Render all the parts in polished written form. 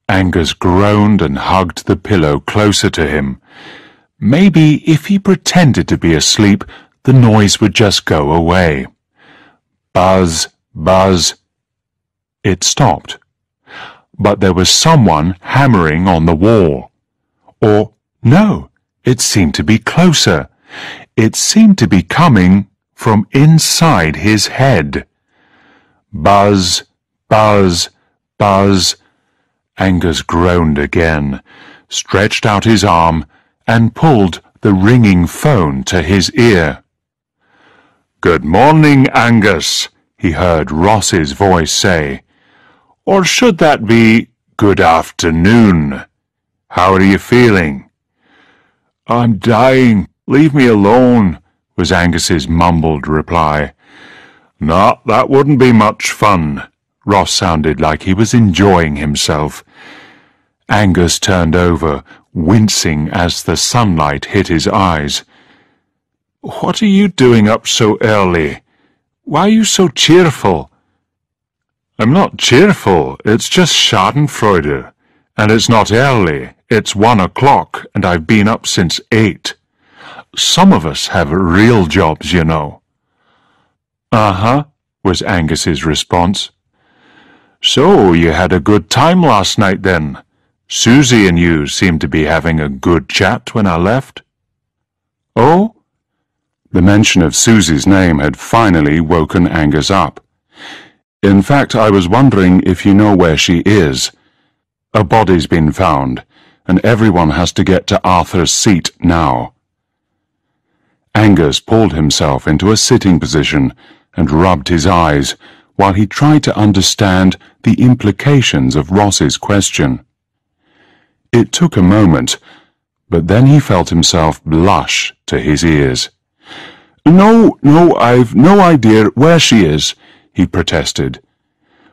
Angus groaned and hugged the pillow closer to him. Maybe if he pretended to be asleep, the noise would just go away. Buzz, buzz. It stopped. But there was someone hammering on the wall. Or, no, it seemed to be closer. It seemed to be coming from inside his head. Buzz, buzz, buzz. Angus groaned again, stretched out his arm, and pulled the ringing phone to his ear. "Good morning, Angus," he heard Ross's voice say. "Or should that be good afternoon? How are you feeling?" "I'm dying. Leave me alone," was Angus's mumbled reply. "No, that wouldn't be much fun." Ross sounded like he was enjoying himself. Angus turned over, wincing as the sunlight hit his eyes. "What are you doing up so early? Why are you so cheerful?" "I'm not cheerful, it's just schadenfreude. And it's not early, it's 1 o'clock, and I've been up since 8. Some of us have real jobs, you know." "Uh-huh," was Angus's response. "So, you had a good time last night, then? Susie and you seemed to be having a good chat when I left." "Oh?" The mention of Susie's name had finally woken Angus up. "In fact, I was wondering if you know where she is. A body's been found, and everyone has to get to Arthur's Seat now." Angus pulled himself into a sitting position and rubbed his eyes while he tried to understand the implications of Ross's question. It took a moment, but then he felt himself blush to his ears. No, I've no idea where she is," he protested.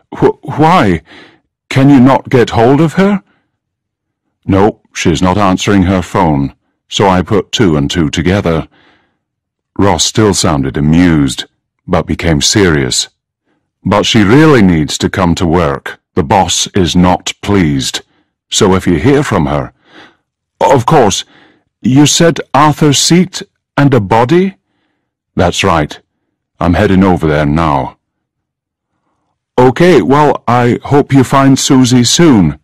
Why? Can you not get hold of her?" "No, she's not answering her phone, so I put 2 and 2 together." Ross still sounded amused, but became serious. "But she really needs to come to work. The boss is not pleased. So if you hear from her—" "Of course. You said Arthur's Seat and a body?" "That's right. I'm heading over there now." "Okay, well, I hope you find Susie soon."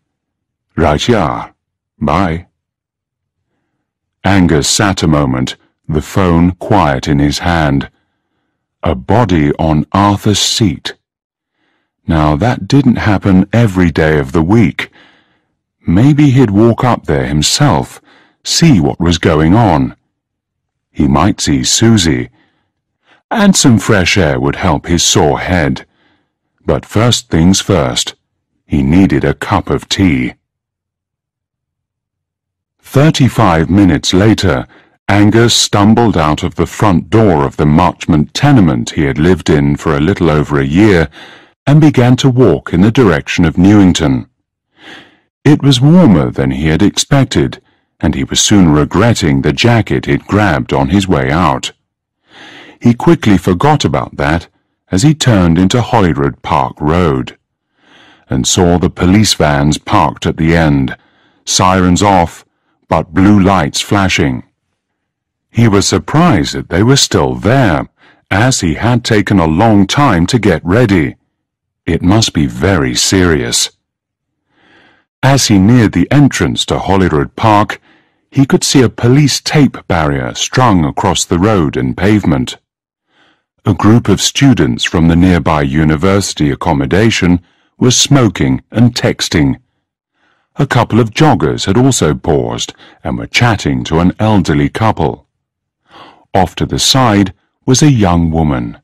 "Right you are. Bye." Angus sat a moment, the phone quiet in his hand. A body on Arthur's Seat. Now, that didn't happen every day of the week. Maybe he'd walk up there himself, see what was going on. He might see Susie. And some fresh air would help his sore head. But first things first, he needed a cup of tea. 35 minutes later, Angus stumbled out of the front door of the Marchmont tenement he had lived in for a little over a year and began to walk in the direction of Newington. It was warmer than he had expected, and he was soon regretting the jacket he'd grabbed on his way out. He quickly forgot about that as he turned into Holyrood Park Road, and saw the police vans parked at the end, sirens off, but blue lights flashing. He was surprised that they were still there, as he had taken a long time to get ready. It must be very serious. As he neared the entrance to Holyrood Park, he could see a police tape barrier strung across the road and pavement. A group of students from the nearby university accommodation was smoking and texting. A couple of joggers had also paused and were chatting to an elderly couple. Off to the side was a young woman.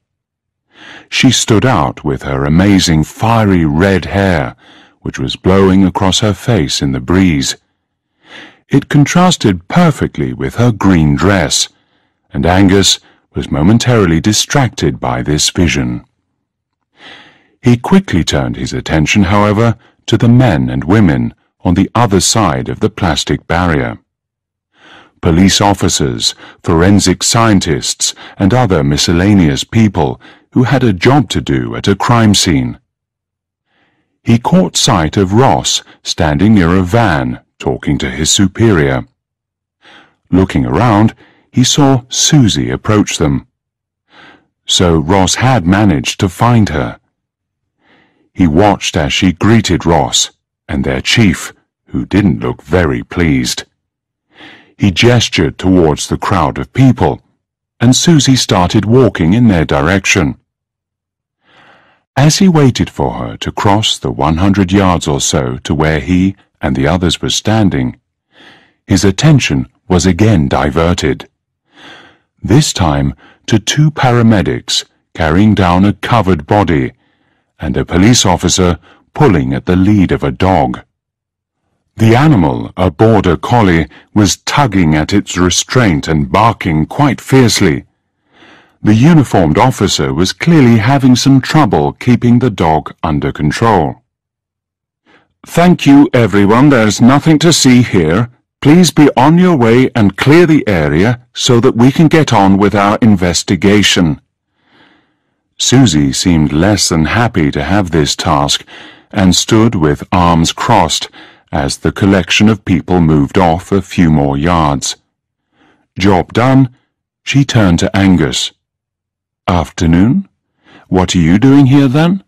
She stood out with her amazing fiery red hair, which was blowing across her face in the breeze. It contrasted perfectly with her green dress, and Angus was momentarily distracted by this vision. He quickly turned his attention, however, to the men and women on the other side of the plastic barrier. Police officers, forensic scientists, and other miscellaneous people who had a job to do at a crime scene. he caught sight of Ross standing near a van talking to his superior. Looking around, he saw Susie approach them. So Ross had managed to find her. He watched as she greeted Ross and their chief, who didn't look very pleased. He gestured towards the crowd of people, and Susie started walking in their direction. As he waited for her to cross the 100 yards or so to where he and the others were standing, his attention was again diverted. This time to two paramedics carrying down a covered body, and a police officer pulling at the lead of a dog. The animal, a border collie, was tugging at its restraint and barking quite fiercely. The uniformed officer was clearly having some trouble keeping the dog under control. "Thank you, everyone. There's nothing to see here. Please be on your way and clear the area so that we can get on with our investigation." Susie seemed less than happy to have this task and stood with arms crossed as the collection of people moved off a few more yards. Job done, she turned to Angus. "Afternoon? What are you doing here then?"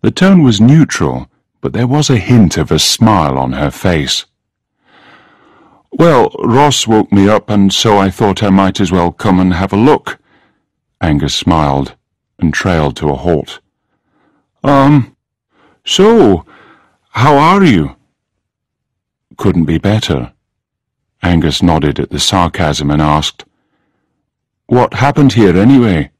The tone was neutral, but there was a hint of a smile on her face. "Well, Ross woke me up, and so I thought I might as well come and have a look." Angus smiled and trailed to a halt. So, how are you?" "Couldn't be better." Angus nodded at the sarcasm and asked, "What happened here anyway?"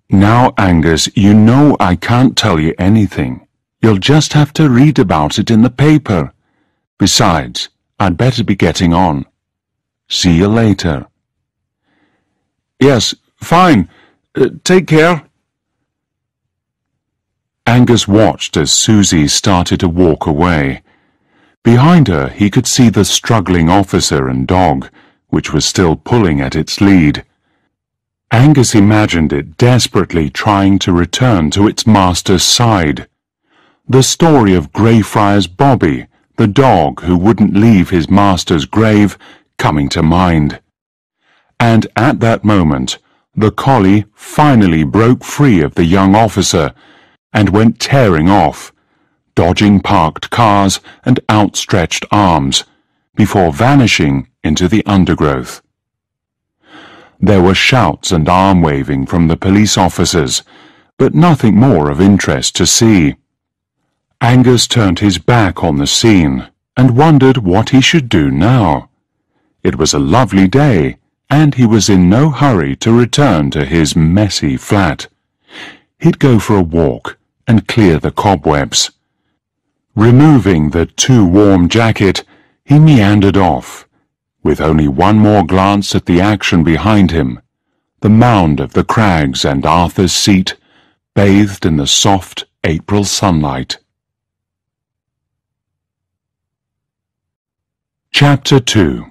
"Now, Angus, you know I can't tell you anything. You'll just have to read about it in the paper. Besides, I'd better be getting on. See you later." "Yes, fine. Take care." Angus watched as Susie started to walk away. Behind her he could see the struggling officer and dog, which was still pulling at its lead. Angus imagined it desperately trying to return to its master's side. The story of Greyfriars Bobby, the dog who wouldn't leave his master's grave, coming to mind. And at that moment, the collie finally broke free of the young officer and went tearing off, dodging parked cars and outstretched arms, before vanishing into the undergrowth. There were shouts and arm-waving from the police officers, but nothing more of interest to see. Angus turned his back on the scene and wondered what he should do now. It was a lovely day, and he was in no hurry to return to his messy flat. He'd go for a walk and clear the cobwebs. Removing the too-warm jacket, he meandered off, with only one more glance at the action behind him, the mound of the crags and Arthur's Seat, bathed in the soft April sunlight. Chapter 2.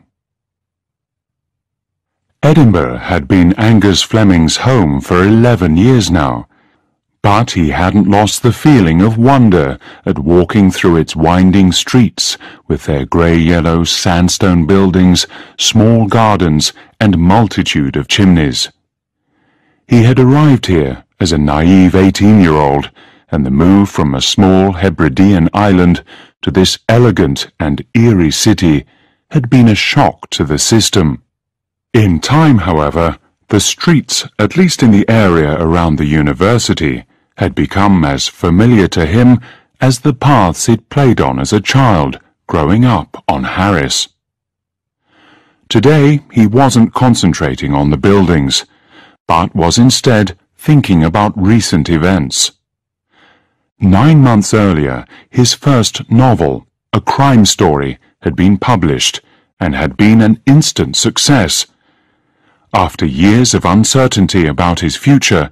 Edinburgh had been Angus Fleming's home for 11 years now, but he hadn't lost the feeling of wonder at walking through its winding streets with their grey-yellow sandstone buildings, small gardens, and multitude of chimneys. He had arrived here as a naive 18-year-old, and the move from a small Hebridean island to this elegant and eerie city had been a shock to the system. In time, however, the streets, at least in the area around the university, had become as familiar to him as the paths he'd played on as a child growing up on Harris. Today he wasn't concentrating on the buildings, but was instead thinking about recent events. 9 months earlier, his first novel, a crime story, had been published and had been an instant success. After years of uncertainty about his future,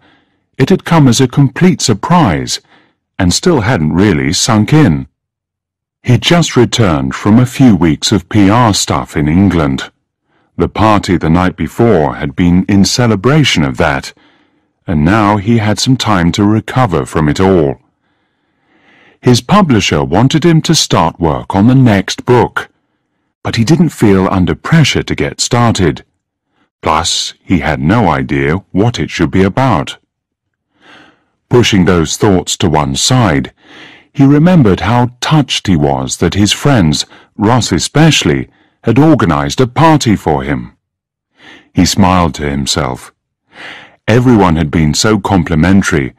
it had come as a complete surprise and still hadn't really sunk in. He'd just returned from a few weeks of PR stuff in England. The party the night before had been in celebration of that, and now he had some time to recover from it all. His publisher wanted him to start work on the next book, but he didn't feel under pressure to get started. Plus, he had no idea what it should be about. Pushing those thoughts to one side, he remembered how touched he was that his friends, Ross especially, had organized a party for him. He smiled to himself. Everyone had been so complimentary,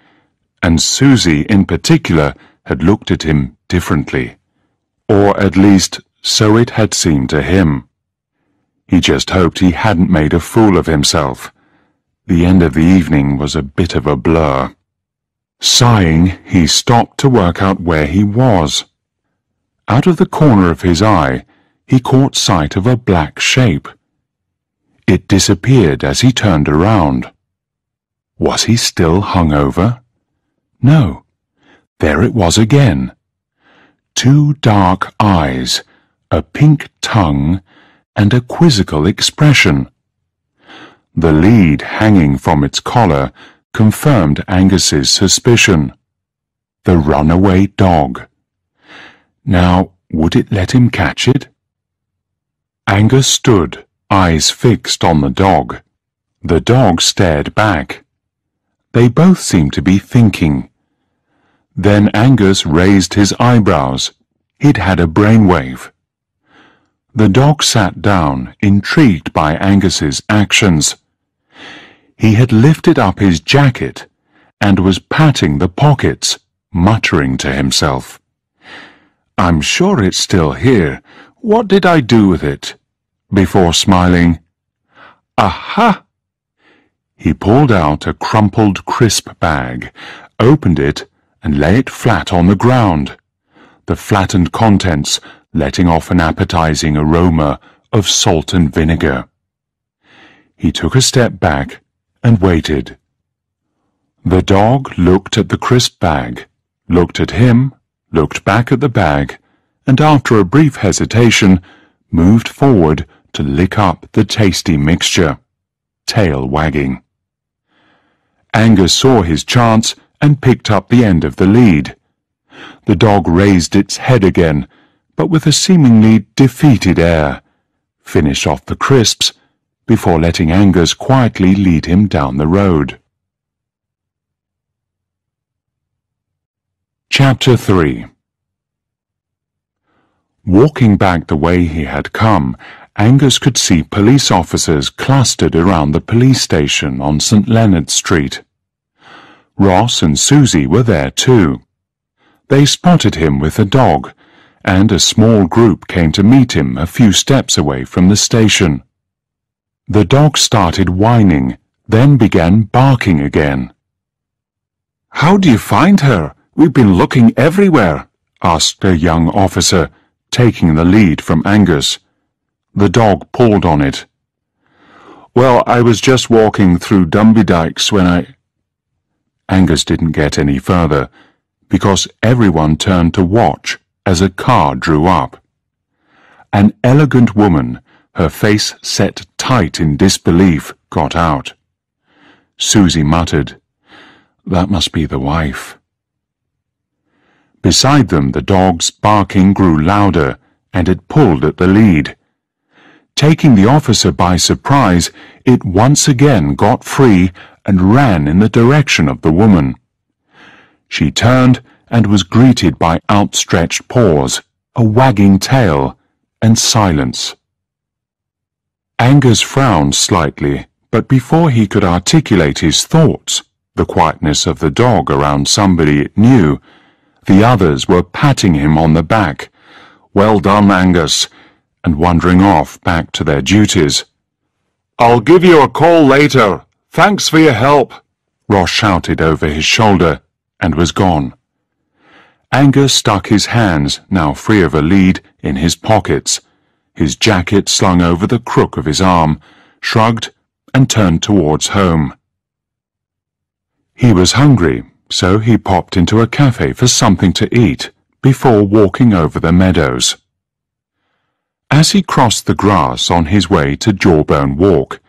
and Susie in particular had looked at him differently. Or at least, so it had seemed to him. He just hoped he hadn't made a fool of himself. The end of the evening was a bit of a blur. Sighing, he stopped to work out where he was. Out of the corner of his eye, he caught sight of a black shape. It disappeared as he turned around. Was he still hungover? No. There it was again. 2 dark eyes, a pink tongue, and a quizzical expression. The lead hanging from its collar confirmed Angus's suspicion. The runaway dog. Now, would it let him catch it? Angus stood, eyes fixed on the dog. The dog stared back. They both seemed to be thinking. Then Angus raised his eyebrows. He'd had a brainwave. The dog sat down, intrigued by Angus's actions. He had lifted up his jacket and was patting the pockets, muttering to himself. "I'm sure it's still here. What did I do with it?" Before smiling. "Aha!" He pulled out a crumpled crisp bag, opened it, and lay it flat on the ground, the flattened contents letting off an appetizing aroma of salt and vinegar. He took a step back and waited. The dog looked at the crisp bag, looked at him, looked back at the bag, and after a brief hesitation, moved forward to lick up the tasty mixture, tail wagging. Angus saw his chance and picked up the end of the lead. The dog raised its head again, but with a seemingly defeated air, finished off the crisps before letting Angus quietly lead him down the road. Chapter 3. Walking back the way he had come, Angus could see police officers clustered around the police station on St. Leonard Street. Ross and Susie were there too. They spotted him with a dog, and a small group came to meet him a few steps away from the station. The dog started whining, then began barking again. "How do you find her? We've been looking everywhere," asked a young officer, taking the lead from Angus. The dog pulled on it. "Well, I was just walking through Dumbydykes when Angus didn't get any further, because everyone turned to watch as a car drew up. An elegant woman, her face set tight in disbelief, got out. Susie muttered, "That must be the wife." Beside them, the dog's barking grew louder, and it pulled at the lead. Taking the officer by surprise, it once again got free and ran in the direction of the woman. She turned and was greeted by outstretched paws, a wagging tail, and silence. Angus frowned slightly, but before he could articulate his thoughts, the quietness of the dog around somebody it knew, the others were patting him on the back. "Well done, Angus," and wandering off back to their duties. "I'll give you a call later. Thanks for your help," Ross shouted over his shoulder, and was gone. Angus stuck his hands, now free of a lead, in his pockets, his jacket slung over the crook of his arm, shrugged, and turned towards home. He was hungry, so he popped into a cafe for something to eat, before walking over the meadows. As he crossed the grass on his way to Jawbone Walk,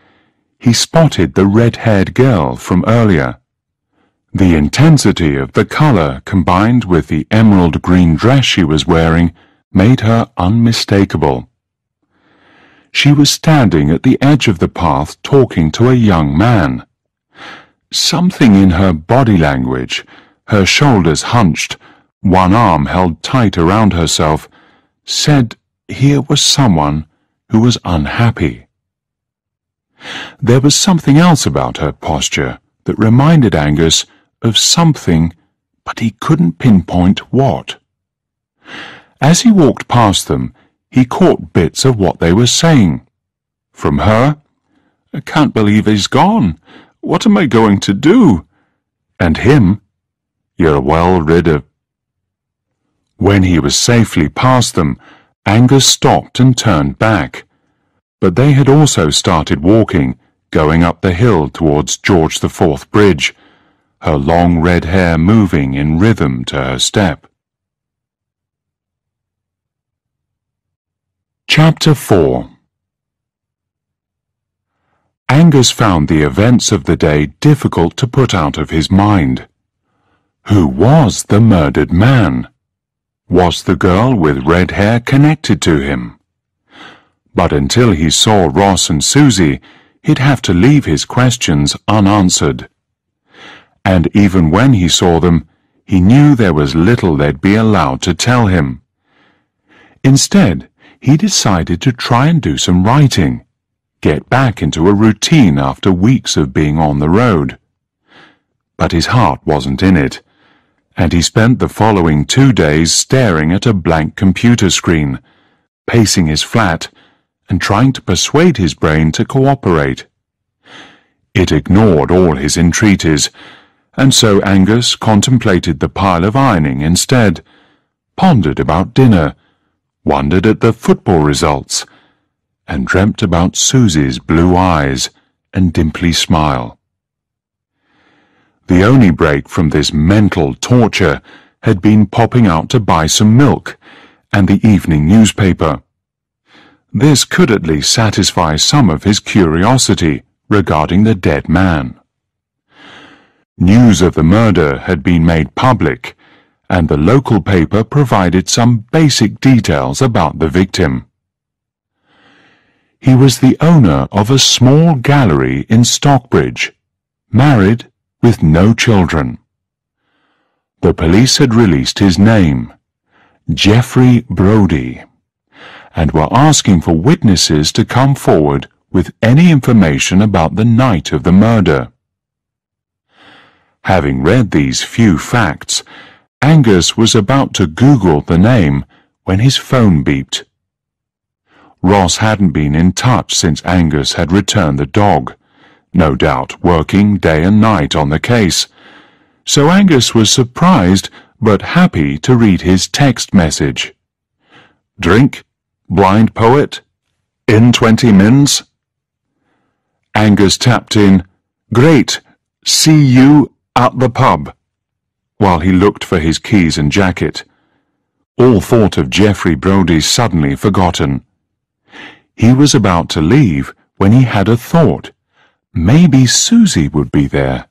he spotted the red-haired girl from earlier. The intensity of the colour combined with the emerald green dress she was wearing made her unmistakable. She was standing at the edge of the path talking to a young man. Something in her body language, her shoulders hunched, one arm held tight around herself, said here was someone who was unhappy. There was something else about her posture that reminded Angus of something, but he couldn't pinpoint what. As he walked past them, he caught bits of what they were saying. From her, "I can't believe he's gone. What am I going to do?" And him, "You're well rid of—" When he was safely past them, Angus stopped and turned back. But they had also started walking, going up the hill towards George IV Bridge, her long red hair moving in rhythm to her step. Chapter 4. Angus found the events of the day difficult to put out of his mind. Who was the murdered man? Was the girl with red hair connected to him? But until he saw Ross and Susie, he'd have to leave his questions unanswered. And even when he saw them, he knew there was little they'd be allowed to tell him. Instead, he decided to try and do some writing, get back into a routine after weeks of being on the road. But his heart wasn't in it, and he spent the following 2 days staring at a blank computer screen, pacing his flat, and trying to persuade his brain to cooperate. It ignored all his entreaties, and so Angus contemplated the pile of ironing instead, pondered about dinner, wondered at the football results, and dreamt about Susie's blue eyes and dimply smile. The only break from this mental torture had been popping out to buy some milk and the evening newspaper. This could at least satisfy some of his curiosity regarding the dead man. News of the murder had been made public, and the local paper provided some basic details about the victim. He was the owner of a small gallery in Stockbridge, married with no children. The police had released his name, Geoffrey Brodie, and were asking for witnesses to come forward with any information about the night of the murder. Having read these few facts, Angus was about to Google the name when his phone beeped. Ross hadn't been in touch since Angus had returned the dog, no doubt working day and night on the case, so Angus was surprised but happy to read his text message. "Drink, blind poet, in 20 mins." Angus tapped in, "Great, see you at the pub," while he looked for his keys and jacket. All thought of Geoffrey Brodie suddenly forgotten. He was about to leave when he had a thought. Maybe Susie would be there.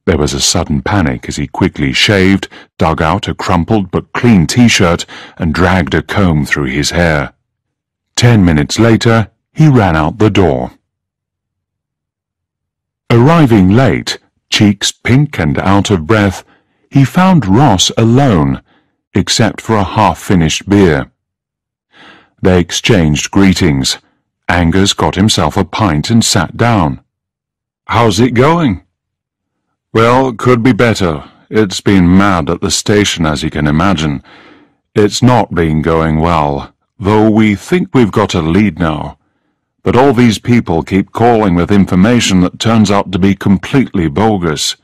There was a sudden panic as he quickly shaved, dug out a crumpled but clean t-shirt, and dragged a comb through his hair. 10 minutes later, he ran out the door. Arriving late, cheeks pink and out of breath, he found Ross alone, except for a half-finished beer. They exchanged greetings. Angus got himself a pint and sat down. "How's it going?" "Well, could be better. It's been mad at the station, as you can imagine. It's not been going well, though we think we've got a lead now. But all these people keep calling with information that turns out to be completely bogus."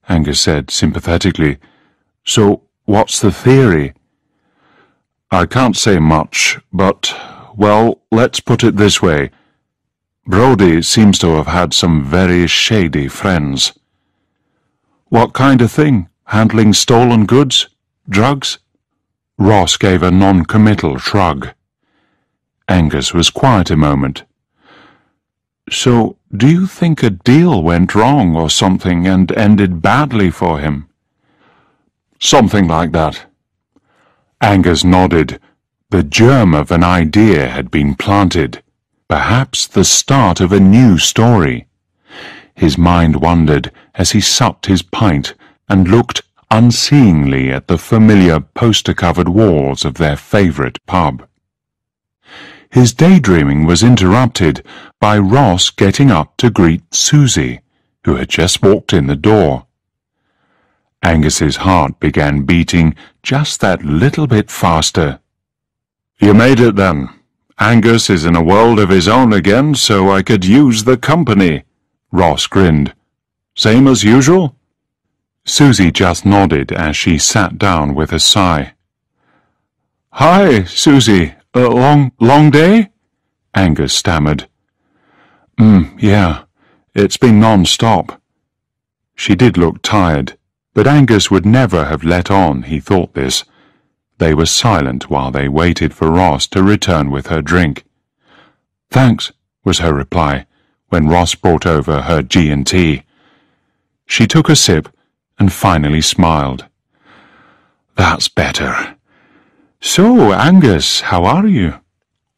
Angus said sympathetically. "So, what's the theory?" "I can't say much, but, well, let's put it this way. Brodie seems to have had some very shady friends." "What kind of thing? Handling stolen goods? Drugs?" Ross gave a non-committal shrug. Angus was quiet a moment. "So, Do you think a deal went wrong or something and ended badly for him?" "Something like that." Angus nodded. The germ of an idea had been planted, perhaps the start of a new story. His mind wandered as he supped his pint and looked unseeingly at the familiar poster-covered walls of their favourite pub. His daydreaming was interrupted by Ross getting up to greet Susie, who had just walked in the door. Angus's heart began beating just that little bit faster. "You made it then. Angus is in a world of his own again, so I could use the company." Ross grinned. "Same as usual?" Susie just nodded as she sat down with a sigh. "Hi, Susie. A long day?" Angus stammered. Yeah. It's been non-stop." She did look tired, but Angus would never have let on he thought this. They were silent while they waited for Ross to return with her drink. "Thanks," was her reply, when Ross brought over her G&T. She took a sip and finally smiled. "That's better. So, Angus, how are you?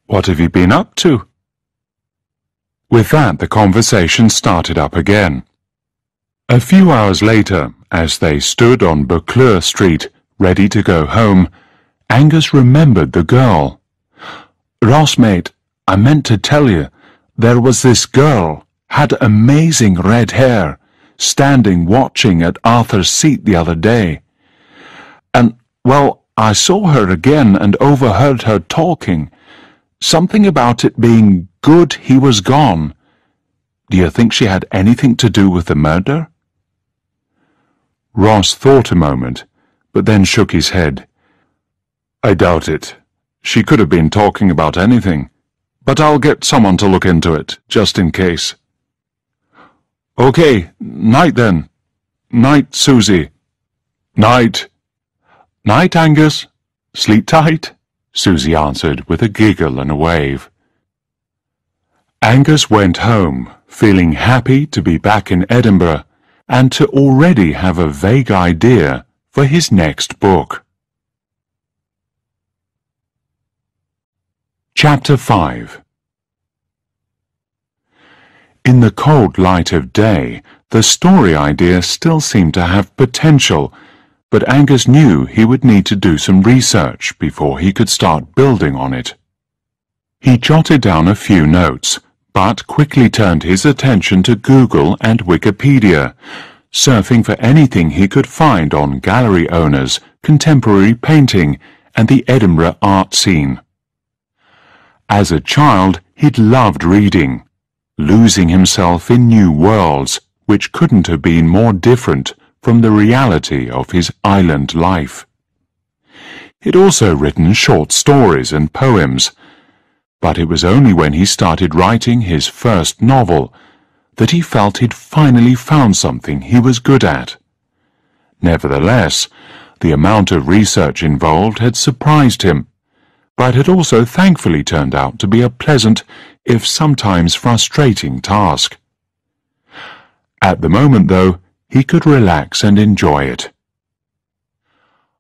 What have you been up to?" With that, the conversation started up again. A few hours later, as they stood on Buccleuch Street, ready to go home, Angus remembered the girl. "Ross, mate, I meant to tell you, there was this girl, had amazing red hair, standing watching at Arthur's seat the other day. And, well, I saw her again and overheard her talking. Something about it being good he was gone. Do you think she had anything to do with the murder?" Ross thought a moment, but then shook his head. "I doubt it. She could have been talking about anything. But I'll get someone to look into it, just in case." "Okay, night then. Night, Susie." "Night." "Night, Angus. Sleep tight," Susie answered with a giggle and a wave. Angus went home, feeling happy to be back in Edinburgh and to already have a vague idea for his next book. Chapter 5. In the cold light of day, the story idea still seemed to have potential, but Angus knew he would need to do some research before he could start building on it. He jotted down a few notes, but quickly turned his attention to Google and Wikipedia, surfing for anything he could find on gallery owners, contemporary painting, and the Edinburgh art scene. As a child, he'd loved reading, losing himself in new worlds which couldn't have been more different from the reality of his island life. He'd also written short stories and poems, but it was only when he started writing his first novel that he felt he'd finally found something he was good at. Nevertheless, the amount of research involved had surprised him, but had also thankfully turned out to be a pleasant, if sometimes frustrating, task. At the moment, though, he could relax and enjoy it.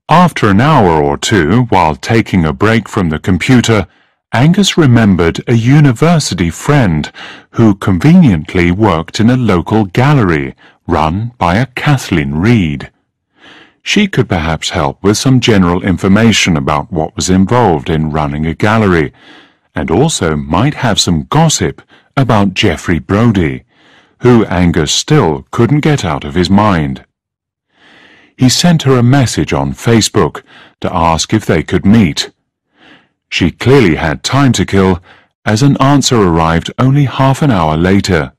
After an hour or two, while taking a break from the computer, Angus remembered a university friend who conveniently worked in a local gallery run by a Kathleen Reed. She could perhaps help with some general information about what was involved in running a gallery, and also might have some gossip about Geoffrey Brodie, who Angus still couldn't get out of his mind. He sent her a message on Facebook to ask if they could meet. She clearly had time to kill, as an answer arrived only half an hour later.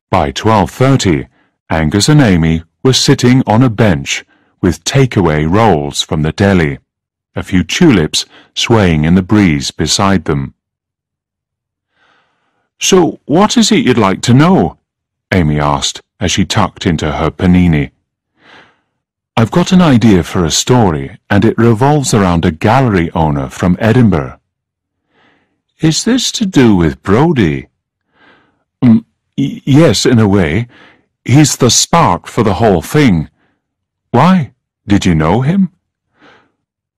By 12:30, Angus and Amy were sitting on a bench with takeaway rolls from the deli, a few tulips swaying in the breeze beside them. "So, what is it you'd like to know?" Amy asked as she tucked into her panini. "I've got an idea for a story, and it revolves around a gallery owner from Edinburgh." "Is this to do with Brodie?" Yes, in a way. He's the spark for the whole thing. Why? Did you know him?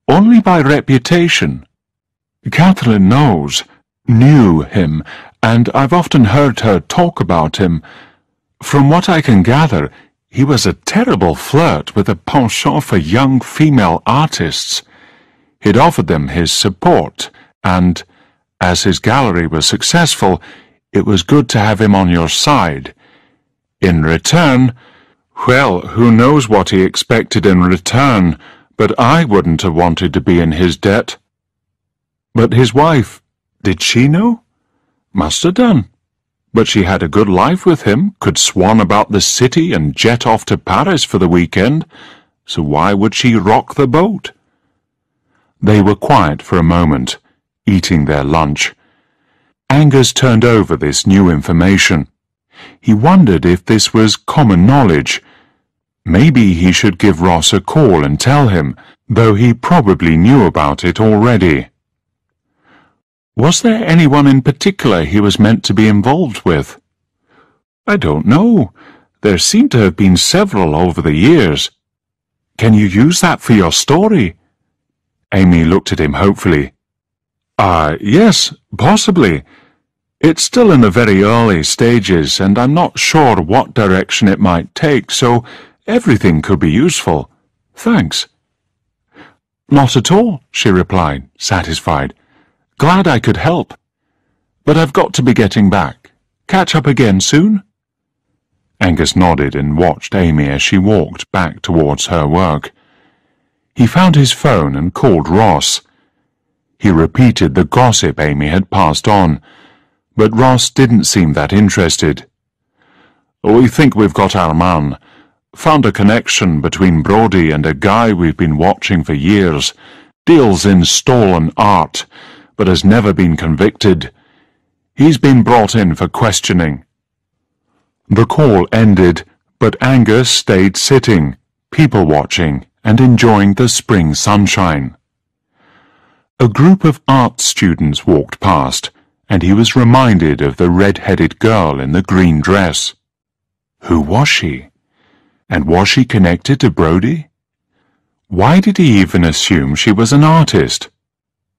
Only by reputation. Catherine knew him, and I've often heard her talk about him. From what I can gather, he was a terrible flirt with a penchant for young female artists. He'd offered them his support, and, as his gallery was successful, it was good to have him on your side. In return, well, who knows what he expected in return, but I wouldn't have wanted to be in his debt. But his wife, did she know? Must have done. But she had a good life with him, could swan about the city and jet off to Paris for the weekend, so why would she rock the boat? They were quiet for a moment, eating their lunch. Angus turned over this new information. He wondered if this was common knowledge. Maybe he should give Ross a call and tell him, though he probably knew about it already. Was there anyone in particular he was meant to be involved with? I don't know. There seem to have been several over the years. Can you use that for your story? Amy looked at him hopefully. Yes, possibly. It's still in the very early stages, and I'm not sure what direction it might take, so everything could be useful. Thanks. Not at all, she replied, satisfied. Glad I could help. But I've got to be getting back. Catch up again soon? Angus nodded and watched Amy as she walked back towards her work. He found his phone and called Ross. He repeated the gossip Amy had passed on, but Ross didn't seem that interested. We think we've got our man. Found a connection between Brodie and a guy we've been watching for years. Deals in stolen art, but has never been convicted. He's been brought in for questioning. The call ended, but Angus stayed sitting, people-watching, and enjoying the spring sunshine. A group of art students walked past, and he was reminded of the red-headed girl in the green dress. Who was she? And was she connected to Brodie? Why did he even assume she was an artist?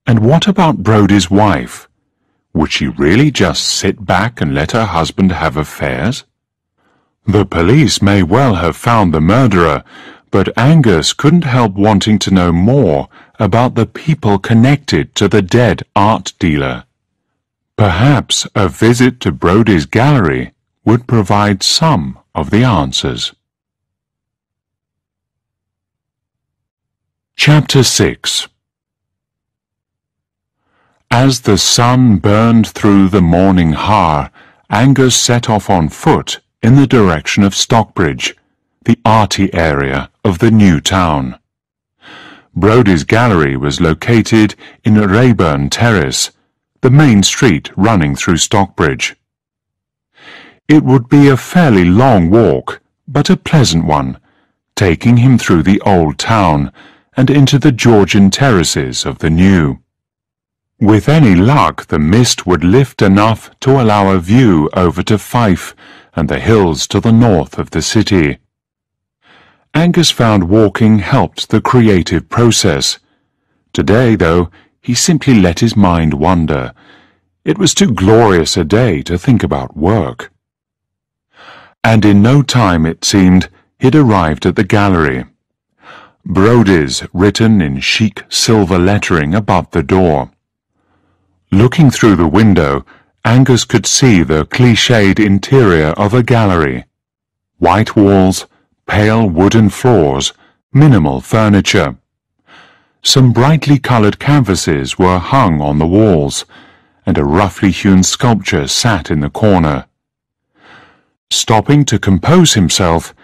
And what about Brodie's wife? Would she really just sit back and let her husband have affairs? The police may well have found the murderer, but Angus couldn't help wanting to know more about the people connected to the dead art dealer. Perhaps a visit to Brodie's gallery would provide some of the answers. Chapter 6. As the sun burned through the morning haar, Angus set off on foot in the direction of Stockbridge, the arty area of the new town. Brodie's gallery was located in Rayburn Terrace, the main street running through Stockbridge. It would be a fairly long walk, but a pleasant one, taking him through the old town and into the Georgian terraces of the new. With any luck, the mist would lift enough to allow a view over to Fife and the hills to the north of the city. Angus found walking helped the creative process. Today, though, he simply let his mind wander. It was too glorious a day to think about work. And in no time, it seemed, he'd arrived at the gallery. Brodie's written in chic silver lettering above the door. Looking through the window, Angus could see the cliched interior of a gallery. White walls, pale wooden floors, minimal furniture. Some brightly coloured canvases were hung on the walls, and a roughly hewn sculpture sat in the corner. Stopping to compose himself,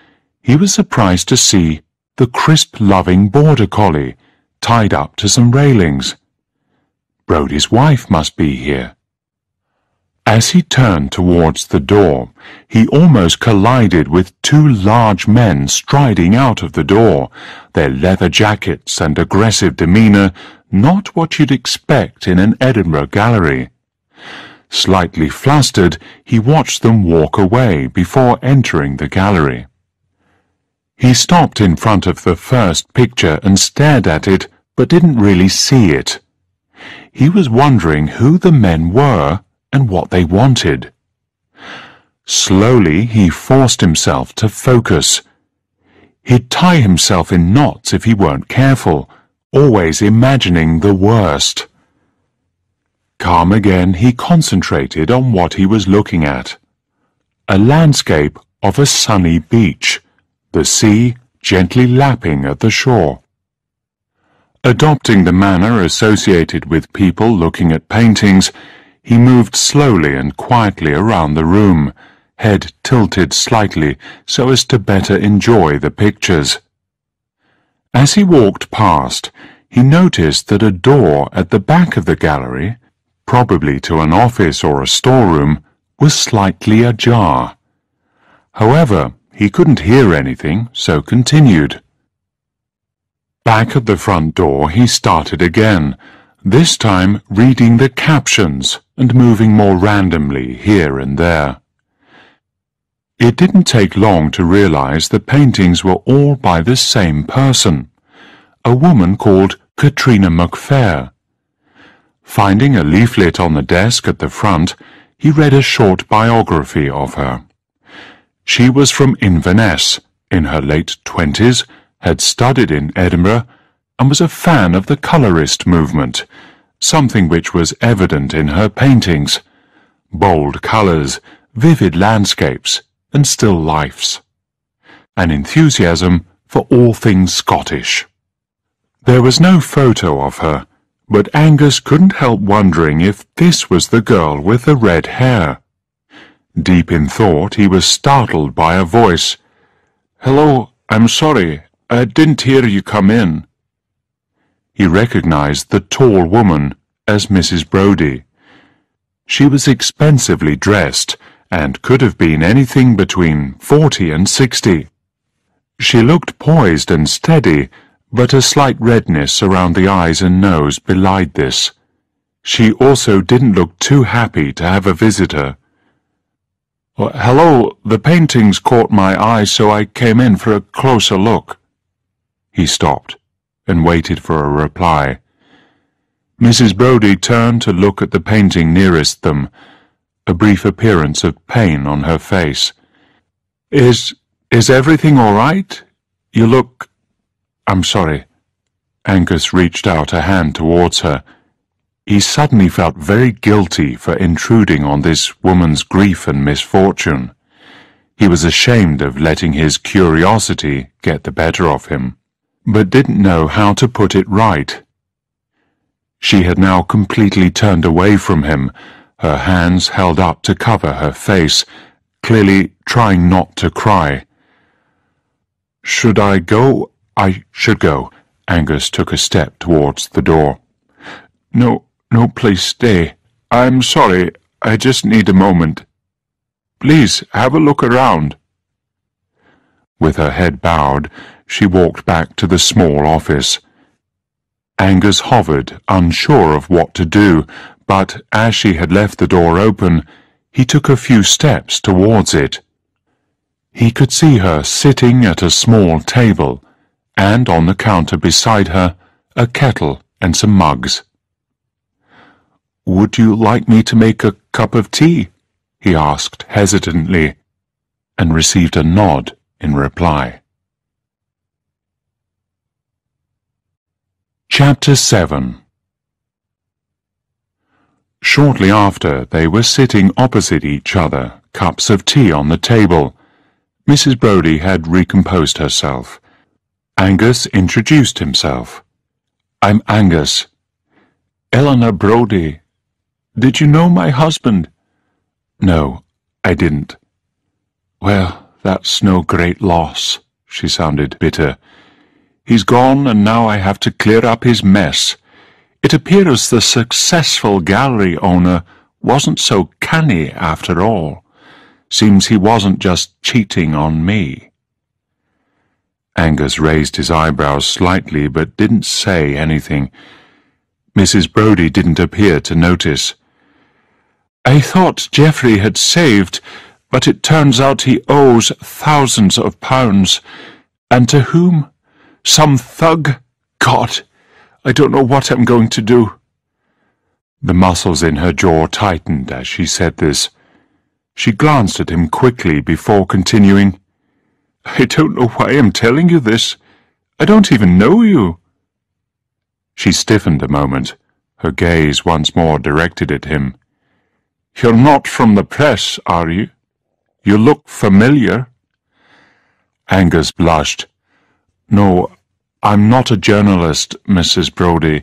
he was surprised to see the crisp-loving border collie tied up to some railings. Brodie's wife must be here. As he turned towards the door, he almost collided with two large men striding out of the door, their leather jackets and aggressive demeanour not what you'd expect in an Edinburgh gallery. Slightly flustered, he watched them walk away before entering the gallery. He stopped in front of the first picture and stared at it, but didn't really see it. He was wondering who the men were and what they wanted. Slowly, he forced himself to focus. He'd tie himself in knots if he weren't careful, always imagining the worst. Calm again, he concentrated on what he was looking at. A landscape of a sunny beach, the sea gently lapping at the shore. Adopting the manner associated with people looking at paintings, he moved slowly and quietly around the room, head tilted slightly so as to better enjoy the pictures. As he walked past, he noticed that a door at the back of the gallery, probably to an office or a storeroom, was slightly ajar. However, he couldn't hear anything, so continued. Back at the front door he started again, this time reading the captions and moving more randomly here and there. It didn't take long to realize the paintings were all by the same person, a woman called Katrina McPhair. Finding a leaflet on the desk at the front, he read a short biography of her. She was from Inverness, in her late 20s, had studied in Edinburgh, and was a fan of the colourist movement, something which was evident in her paintings: bold colours, vivid landscapes, and still lifes. An enthusiasm for all things Scottish. There was no photo of her, but Angus couldn't help wondering if this was the girl with the red hair. Deep in thought, he was startled by a voice. "Hello, I'm sorry, I didn't hear you come in." He recognized the tall woman as Mrs. Brodie. She was expensively dressed and could have been anything between 40 and 60. She looked poised and steady, but a slight redness around the eyes and nose belied this. She also didn't look too happy to have a visitor. "Hello, the paintings caught my eye, so I came in for a closer look." He stopped and waited for a reply. Mrs. Brodie turned to look at the painting nearest them, a brief appearance of pain on her face. Is everything all right? You look... I'm sorry." Angus reached out a hand towards her. He suddenly felt very guilty for intruding on this woman's grief and misfortune. He was ashamed of letting his curiosity get the better of him, but didn't know how to put it right. She had now completely turned away from him, her hands held up to cover her face, clearly trying not to cry. "Should I go?" "I should go." Angus took a step towards the door. No, please stay. I'm sorry, I just need a moment. Please, have a look around." With her head bowed, she walked back to the small office. Angus hovered, unsure of what to do, but as she had left the door open, he took a few steps towards it. He could see her sitting at a small table, and on the counter beside her, a kettle and some mugs. "Would you like me to make a cup of tea?" he asked hesitantly, and received a nod in reply. Chapter 7. Shortly after, they were sitting opposite each other, cups of tea on the table. Mrs. Brodie had recomposed herself. Angus introduced himself. "I'm Angus." "Eleanor Brodie. Did you know my husband?" "No, I didn't." "Well, that's no great loss." She sounded bitter. "He's gone, and now I have to clear up his mess. It appears the successful gallery owner wasn't so canny after all. Seems he wasn't just cheating on me." Angus raised his eyebrows slightly, but didn't say anything. Mrs. Brodie didn't appear to notice. I thought Geoffrey had saved, but it turns out he owes thousands of pounds. And to whom? Some thug? God, I don't know what I'm going to do." The muscles in her jaw tightened as she said this. She glanced at him quickly before continuing, "I don't know why I'm telling you this. I don't even know you." She stiffened a moment, her gaze once more directed at him. "You're not from the press, are you? You look familiar." Angus blushed. "No, I'm not a journalist, Mrs. Brodie,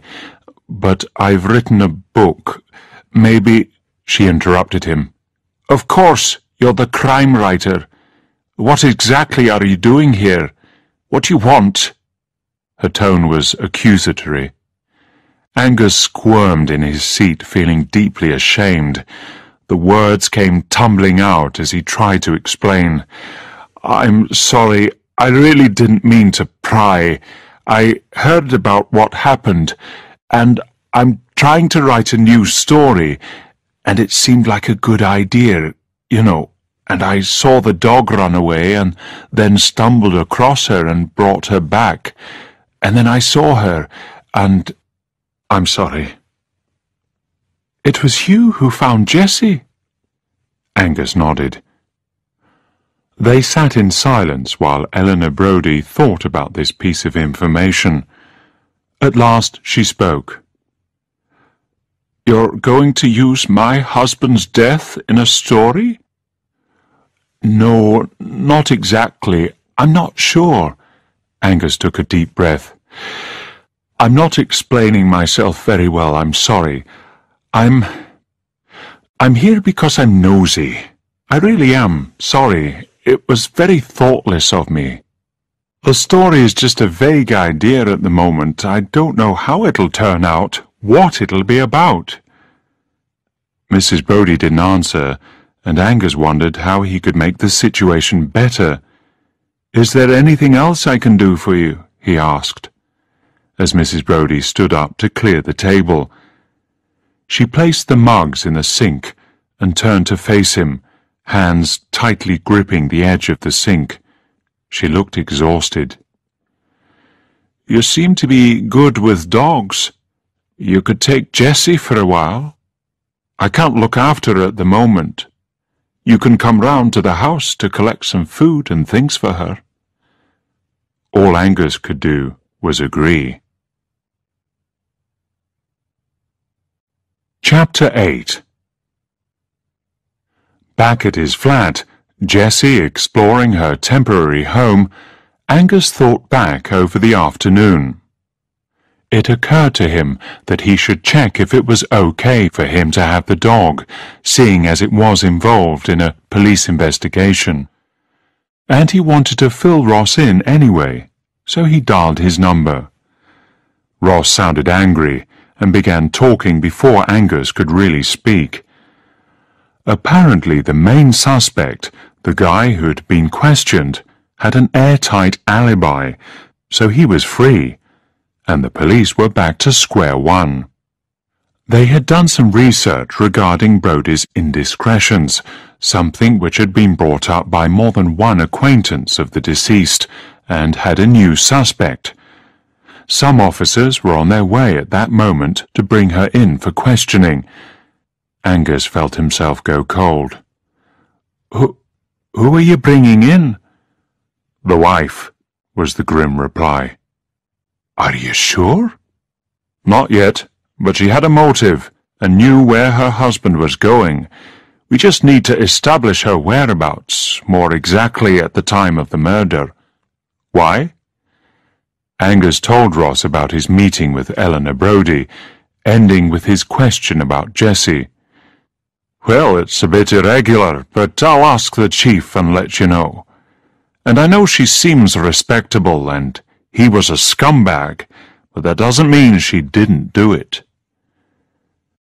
but I've written a book. Maybe—" She interrupted him. "Of course, you're the crime writer. What exactly are you doing here? What do you want?" Her tone was accusatory. Angus squirmed in his seat, feeling deeply ashamed. The words came tumbling out as he tried to explain. "I'm sorry, I really didn't mean to pry. I heard about what happened, and I'm trying to write a new story, and it seemed like a good idea, you know, and I saw the dog run away and then stumbled across her and brought her back, and then I saw her, and I'm sorry." "It was you who found Jessie?" Angus nodded. They sat in silence while Eleanor Brodie thought about this piece of information. At last she spoke. "You're going to use my husband's death in a story?" "No, not exactly. I'm not sure." Angus took a deep breath. "I'm not explaining myself very well, I'm sorry. I'm here because I'm nosy. I really am. Sorry. It was very thoughtless of me. The story is just a vague idea at the moment. I don't know how it'll turn out, what it'll be about." Mrs. Brodie didn't answer, and Angus wondered how he could make the situation better. "Is there anything else I can do for you?" he asked, as Mrs. Brodie stood up to clear the table. She placed the mugs in the sink and turned to face him, hands tightly gripping the edge of the sink. She looked exhausted. "You seem to be good with dogs. You could take Jessie for a while. I can't look after her at the moment. You can come round to the house to collect some food and things for her." All Angus could do was agree. Chapter 8. Back at his flat, Jessie exploring her temporary home, Angus thought back over the afternoon. It occurred to him that he should check if it was okay for him to have the dog, seeing as it was involved in a police investigation. And he wanted to fill Ross in anyway, so he dialed his number. Ross sounded angry and began talking before Angus could really speak. Apparently the main suspect, the guy who'd been questioned, had an airtight alibi, so he was free, and the police were back to square one. They had done some research regarding Brodie's indiscretions, something which had been brought up by more than one acquaintance of the deceased, and had a new suspect. Some officers were on their way at that moment to bring her in for questioning. Angus felt himself go cold. Who are you bringing in?" "The wife," was the grim reply. "Are you sure?" "Not yet, but she had a motive and knew where her husband was going. We just need to establish her whereabouts, more exactly at the time of the murder." "Why?" Angus told Ross about his meeting with Eleanor Brodie, ending with his question about Jessie. "Well, it's a bit irregular, but I'll ask the chief and let you know. And I know she seems respectable, and he was a scumbag, but that doesn't mean she didn't do it.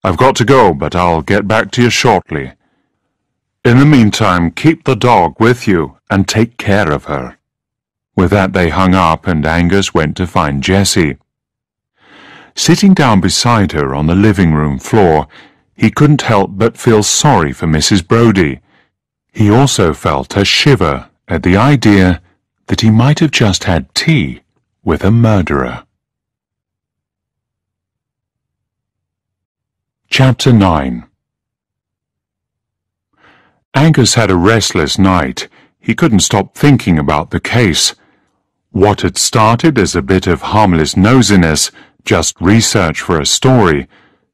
I've got to go, but I'll get back to you shortly. In the meantime, keep the dog with you and take care of her." With that they hung up, and Angus went to find Jessie. Sitting down beside her on the living room floor, He couldn't help but feel sorry for Mrs. Brodie. He also felt a shiver at the idea that he might have just had tea with a murderer. Chapter 9. Angus had a restless night. He couldn't stop thinking about the case. What had started as a bit of harmless nosiness, just research for a story,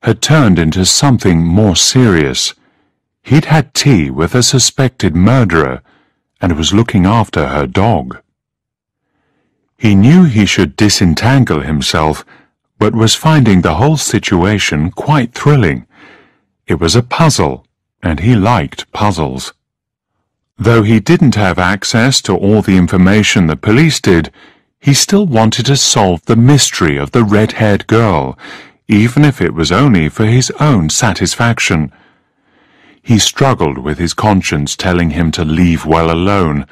had turned into something more serious. He'd had tea with a suspected murderer and was looking after her dog. He knew he should disentangle himself, but was finding the whole situation quite thrilling. It was a puzzle, and he liked puzzles. Though he didn't have access to all the information the police did, he still wanted to solve the mystery of the red-haired girl, even if it was only for his own satisfaction. He struggled with his conscience telling him to leave well alone,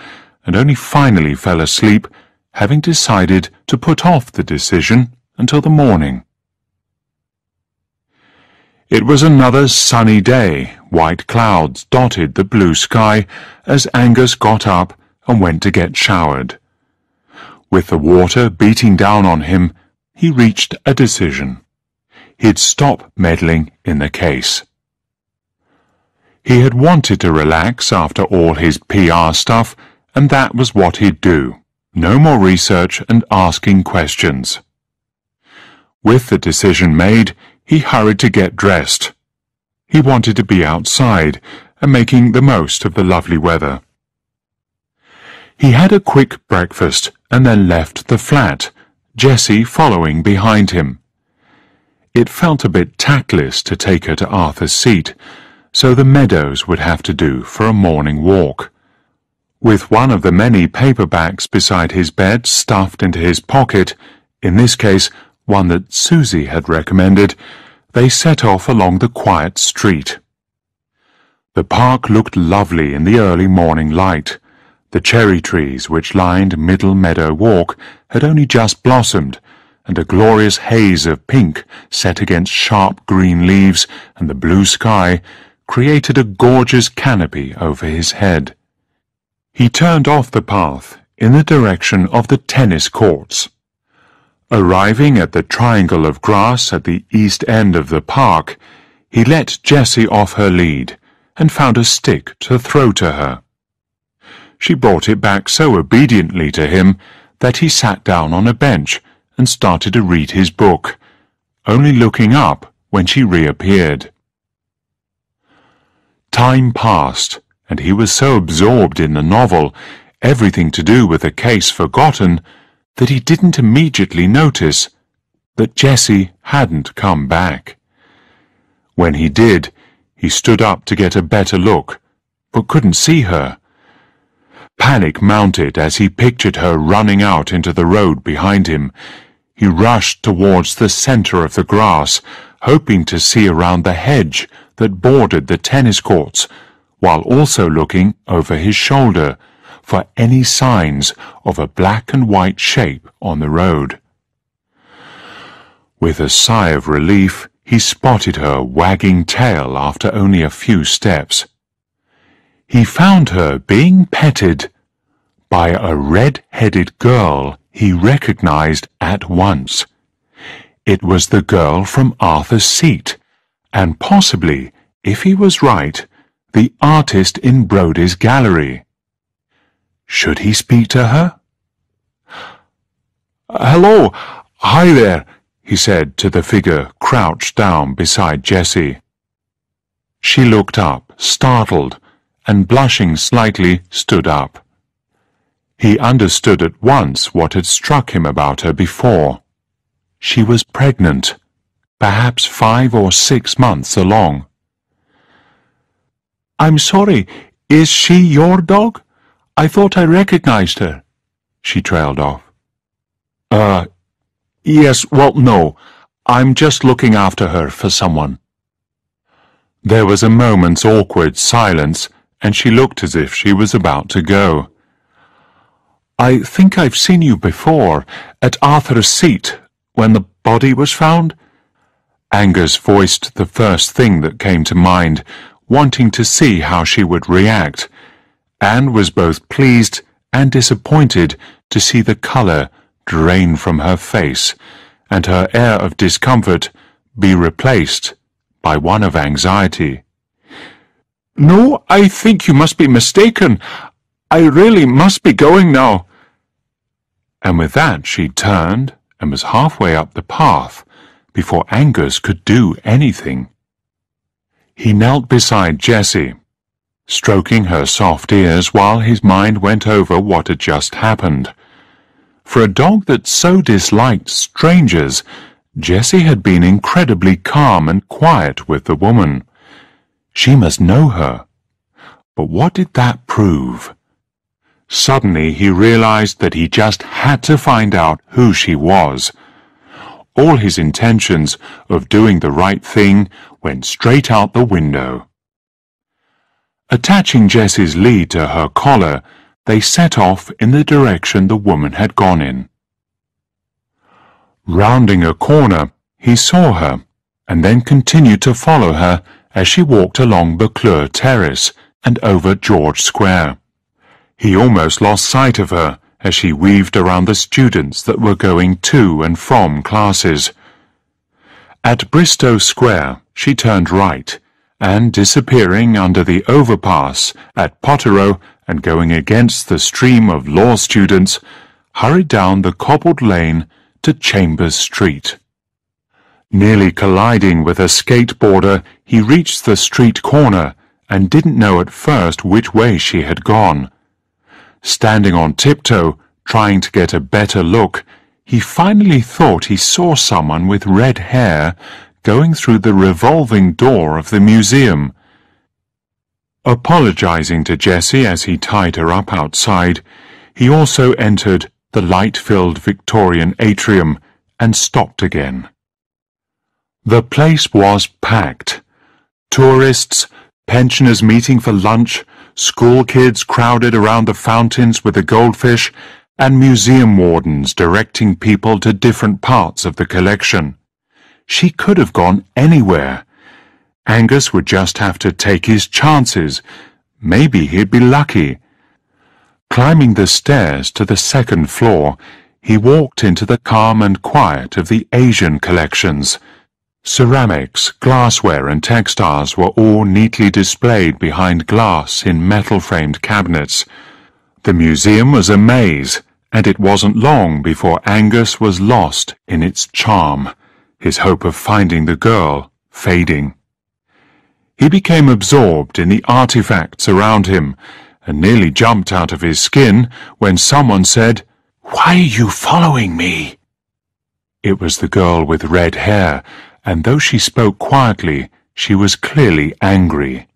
and only finally fell asleep, having decided to put off the decision until the morning. It was another sunny day. White clouds dotted the blue sky as Angus got up and went to get showered. With the water beating down on him, he reached a decision. He'd stop meddling in the case. He had wanted to relax after all his PR stuff, and that was what he'd do. No more research and asking questions. With the decision made, he hurried to get dressed. He wanted to be outside and making the most of the lovely weather. He had a quick breakfast and then left the flat, Jessie following behind him. It felt a bit tactless to take her to Arthur's Seat, so the meadows would have to do for a morning walk. With one of the many paperbacks beside his bed stuffed into his pocket, in this case one that Susie had recommended, they set off along the quiet street. The park looked lovely in the early morning light. The cherry trees which lined Middle Meadow Walk had only just blossomed, and a glorious haze of pink set against sharp green leaves and the blue sky created a gorgeous canopy over his head. He turned off the path in the direction of the tennis courts. Arriving at the triangle of grass at the east end of the park, he let Jessie off her lead and found a stick to throw to her. She brought it back so obediently to him that he sat down on a bench and started to read his book, only looking up when she reappeared. Time passed, and he was so absorbed in the novel, everything to do with the case forgotten, that he didn't immediately notice that Jessie hadn't come back. When he did, he stood up to get a better look, but couldn't see her. Panic mounted as he pictured her running out into the road behind him. He rushed towards the center of the grass, hoping to see around the hedge that bordered the tennis courts, while also looking over his shoulder for any signs of a black and white shape on the road. With a sigh of relief, he spotted her wagging tail after only a few steps. He found her being petted by a red-headed girl he recognized at once. It was the girl from Arthur's Seat, and possibly, if he was right, the artist in Brodie's gallery. Should he speak to her? "Hello, hi there," he said to the figure crouched down beside Jessie. She looked up, startled, and blushing slightly, stood up. He understood at once what had struck him about her before. She was pregnant, perhaps 5 or 6 months along. "I'm sorry, is she your dog? I thought I recognized her," she trailed off. Yes, well, no. I'm just looking after her for someone." There was a moment's awkward silence, and she looked as if she was about to go. "I think I've seen you before, at Arthur's Seat, when the body was found. Angus voiced the first thing that came to mind, wanting to see how she would react, and was both pleased and disappointed to see the colour drain from her face, and her air of discomfort be replaced by one of anxiety. "No, I think you must be mistaken. I really must be going now." And with that she turned and was halfway up the path before Angus could do anything. He knelt beside Jessie, stroking her soft ears while his mind went over what had just happened. For a dog that so disliked strangers, Jessie had been incredibly calm and quiet with the woman. She must know her. But what did that prove? Suddenly he realized that he just had to find out who she was. All his intentions of doing the right thing went straight out the window. Attaching Jessie's lead to her collar, they set off in the direction the woman had gone in. Rounding a corner, he saw her, and then continued to follow her as she walked along Buccleuch Terrace and over George Square. He almost lost sight of her as she weaved around the students that were going to and from classes. At Bristow Square, she turned right, and disappearing under the overpass at Potterrow and going against the stream of law students, hurried down the cobbled lane to Chambers Street. Nearly colliding with a skateboarder, he reached the street corner and didn't know at first which way she had gone. Standing on tiptoe, trying to get a better look, he finally thought he saw someone with red hair going through the revolving door of the museum. Apologizing to Jessie as he tied her up outside, he also entered the light-filled Victorian atrium and stopped again. The place was packed. Tourists, pensioners meeting for lunch, school kids crowded around the fountains with the goldfish, and museum wardens directing people to different parts of the collection. She could have gone anywhere. Angus would just have to take his chances. Maybe he'd be lucky. Climbing the stairs to the second floor, he walked into the calm and quiet of the Asian collections. Ceramics, glassware and textiles were all neatly displayed behind glass in metal-framed cabinets. The museum was a maze, and it wasn't long before Angus was lost in its charm, his hope of finding the girl fading. He became absorbed in the artifacts around him, and nearly jumped out of his skin when someone said, "Why are you following me?" It was the girl with red hair, and though she spoke quietly, she was clearly angry.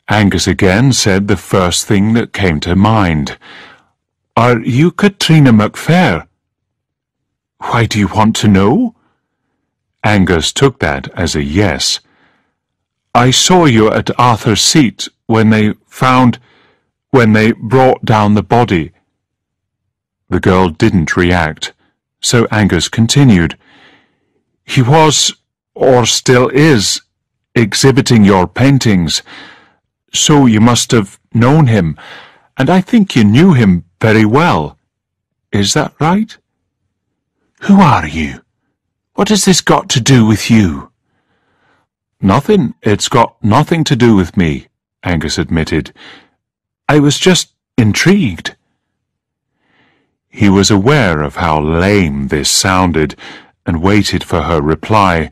Angus again said the first thing that came to mind. "Are you Katrina MacPhair?" "Why do you want to know?" Angus took that as a yes. "I saw you at Arthur's Seat when they brought down the body." The girl didn't react, so Angus continued. "He was, or still is, exhibiting your paintings, so you must have known him, and I think you knew him very well. Is that right?" "Who are you? What has this got to do with you?" "Nothing. It's got nothing to do with me," Angus admitted. "I was just intrigued." He was aware of how lame this sounded, and waited for her reply.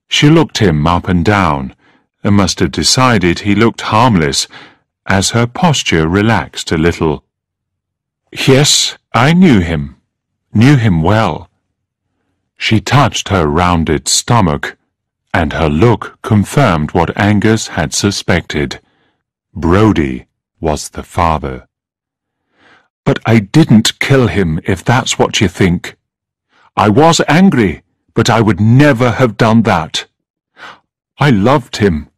She looked him up and down, and must have decided he looked harmless, as her posture relaxed a little. "Yes, I knew him well." She touched her rounded stomach, and her look confirmed what Angus had suspected. Brodie was the father. "But I didn't kill him, if that's what you think. I was angry, but I would never have done that. I loved him,"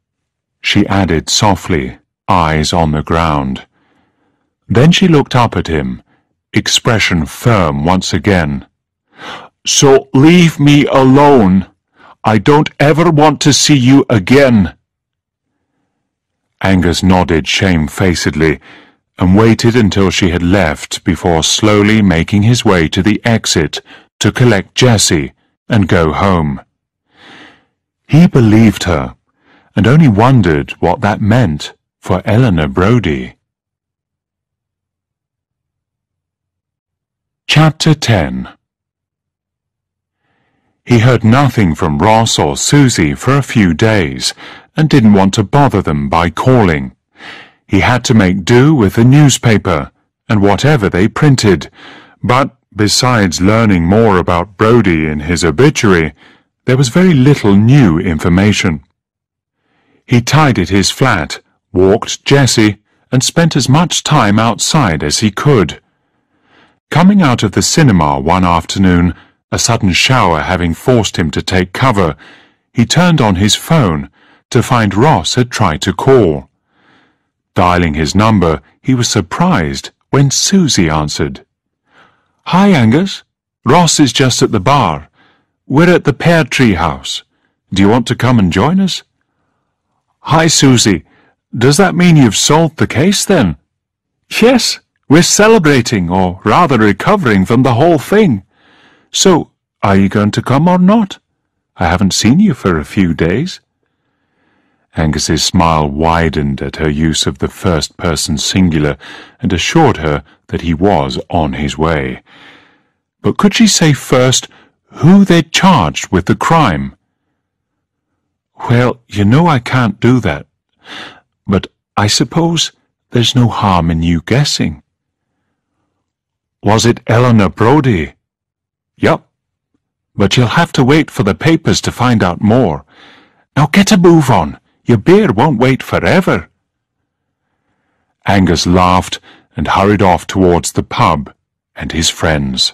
she added softly, eyes on the ground. Then she looked up at him, expression firm once again. "So leave me alone. I don't ever want to see you again." Angus nodded shamefacedly and waited until she had left before slowly making his way to the exit to collect Jessie and go home. He believed her and only wondered what that meant for Eleanor Brodie. Chapter 10. He heard nothing from Ross or Susie for a few days and didn't want to bother them by calling. He had to make do with the newspaper and whatever they printed, but besides learning more about Brodie in his obituary, there was very little new information. He tidied his flat, walked Jessie, and spent as much time outside as he could. Coming out of the cinema one afternoon, a sudden shower having forced him to take cover, he turned on his phone to find Ross had tried to call. Dialing his number, he was surprised when Susie answered. "Hi, Angus. Ross is just at the bar. We're at the Pear Tree House. Do you want to come and join us?" "Hi, Susie. Does that mean you've solved the case, then?" "Yes, we're celebrating, or rather recovering from the whole thing. So, are you going to come or not? I haven't seen you for a few days." Angus's smile widened at her use of the first-person singular and assured her that he was on his way. But could she say first who they'd charged with the crime? "Well, you know I can't do that. But I suppose there's no harm in you guessing." "Was it Eleanor Brodie?" "Yup. But you'll have to wait for the papers to find out more. Now get a move on. Your beer won't wait forever." Angus laughed and hurried off towards the pub and his friends.